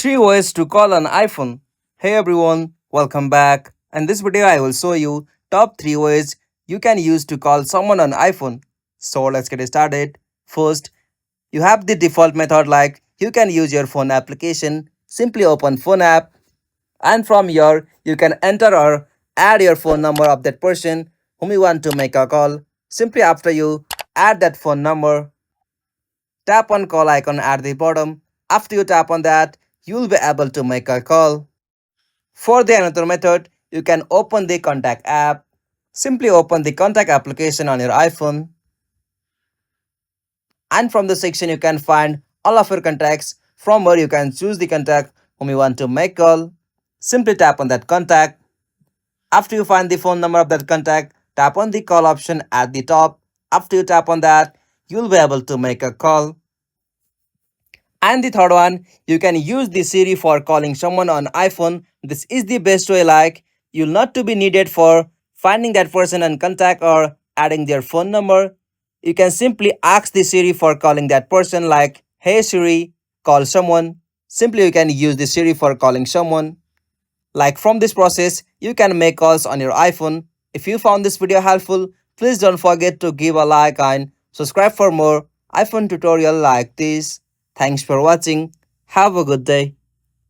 Three ways to call an iPhone. Hey everyone, welcome back. In this video, I will show you top 3 ways you can use to call someone on iPhone. So let's get started. First, you have the default method like you can use your phone application. Simply open phone app and from here you can enter or add your phone number of that person whom you want to make a call. Simply after you add that phone number, tap on call icon at the bottom. After you tap on that, you will be able to make a call. For the another method, you can open the contact app. Simply open the contact application on your iPhone and from the section you can find all of your contacts from where you can choose the contact whom you want to make call. Simply tap on that contact. After you find the phone number of that contact, tap on the call option at the top. After you tap on that, you will be able to make a call. And the third one, you can use the Siri for calling someone on iPhone. This is the best way like you'll not to be needed for finding that person and contact or adding their phone number. You can simply ask the Siri for calling that person like, hey Siri, call someone. Simply you can use the Siri for calling someone. Like from this process, you can make calls on your iPhone. If you found this video helpful, please don't forget to give a like and subscribe for more iPhone tutorial like this. Thanks for watching. Have a good day.